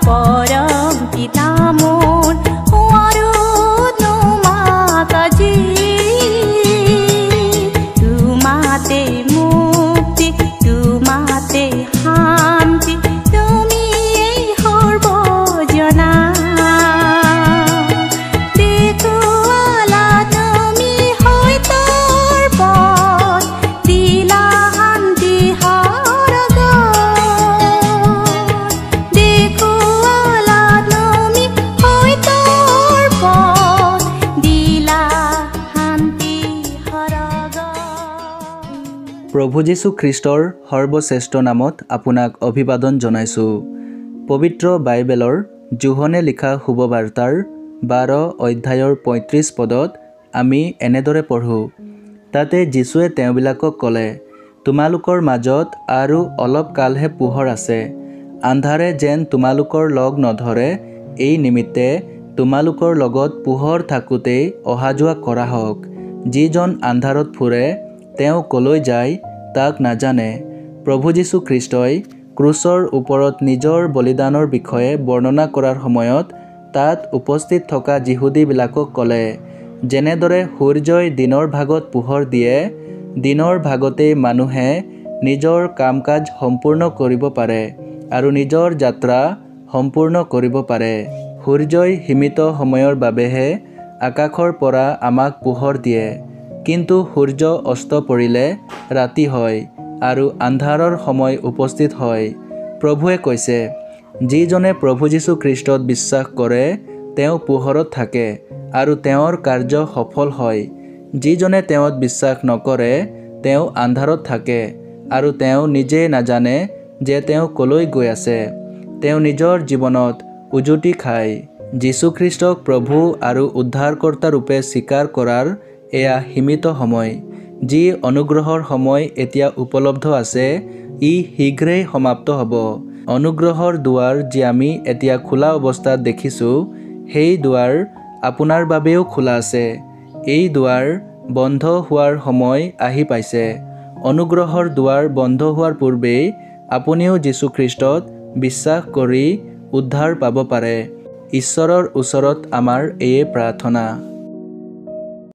परम पिता मोर हुआरो नुमाताजी तुमाते मुक्ति तुमाते शांति तुमी সৰ্বজনা দেখুৱালা তুমি হয়তৰ পথ দিলা শান্তি সৰগ দেখুৱালা তুমি হয়তৰ পথ দিলা শান্তি সৰগ। প্ৰভু যীশু খ্ৰীষ্টৰ সৰ্বশ্ৰেষ্ঠ নামত আপোনাক অভিবাদন জনাইছোঁ। পবিত্ৰ বাইবেলৰ জোহনে লিখা শুভবাৰ্তাৰ 12 অধ্যায়ৰ 35 পদত আমি এনেদৰে পঢ়োঁ। তাতে যীশুৱে তেওঁবিলাকক ক'লে, তোমালোকৰ মাজত আৰু অলপ কালহে পোহৰ আছে। আন্ধাৰে যেন তোমালোকৰ লগ নধৰে, এই নিমিত্তে তোমালোকৰ লগত পোহৰ থাকোঁতেই অহা যোৱা কৰা হওক। যিজন আন্ধাৰত ফুৰে তেওঁ কলৈ যায় তাক নাজানে। প্ৰভু যীশু খ্ৰীষ্টই ক্ৰুচৰ ওপৰত নিজৰ বলিদানৰ বিষয়ে বৰ্ণনা কৰাৰ সময়ত তাত উপস্থিত থকা যিহুদীবিলাকক ক'লে, যেনেদৰে সূৰ্যই দিনৰ ভাগত পোহৰ দিয়ে, দিনৰ ভাগতেই মানুহে নিজৰ কাম কাজ সম্পূৰ্ণ কৰিব পাৰে আৰু নিজৰ যাত্ৰা সম্পূৰ্ণ কৰিব পাৰে। সূৰ্যই সীমিত সময়ৰ বাবেহে আকাশৰ পৰা আমাক পোহৰ দিয়ে, কিন্তু সূৰ্য অস্ত পৰিলে ৰাতি হয় আৰু আন্ধাৰৰ সময় উপস্থিত হয়। প্ৰভুৱে কৈছে, যিজনে প্ৰভু যীশু খ্ৰীষ্টত বিশ্বাস কৰে তেওঁ পোহৰত থাকে আৰু তেওঁৰ কাৰ্য সফল হয়। যিজনে তেওঁত বিশ্বাস নকৰে তেওঁ আন্ধাৰত থাকে আৰু তেওঁ নিজে নাজানে যে তেওঁ কলৈ গৈ আছে। তেওঁ নিজৰ জীৱনত উজুটি খায়। যীশুখ্ৰীষ্টক প্ৰভু আৰু উদ্ধাৰকৰ্তা ৰূপে স্বীকাৰ কৰাৰ এয়া সীমিত সময়। যি অনুগ্ৰহৰ সময় এতিয়া উপলব্ধ আছে ই শীঘ্ৰেই সমাপ্ত হ'ব। অনুগ্ৰহৰ দুৱাৰ যি আমি এতিয়া খোলা অৱস্থাত দেখিছোঁ, সেই দুৱাৰ আপোনাৰ বাবেও খোলা আছে। এই দুৱাৰ বন্ধ হোৱাৰ সময় আহি পাইছে। অনুগ্ৰহৰ দুৱাৰ বন্ধ হোৱাৰ পূৰ্বেই আপুনিও যীশুখ্ৰীষ্টত বিশ্বাস কৰি উদ্ধাৰ পাব পাৰে। ঈশ্বৰৰ ওচৰত আমাৰ এয়ে প্ৰাৰ্থনা।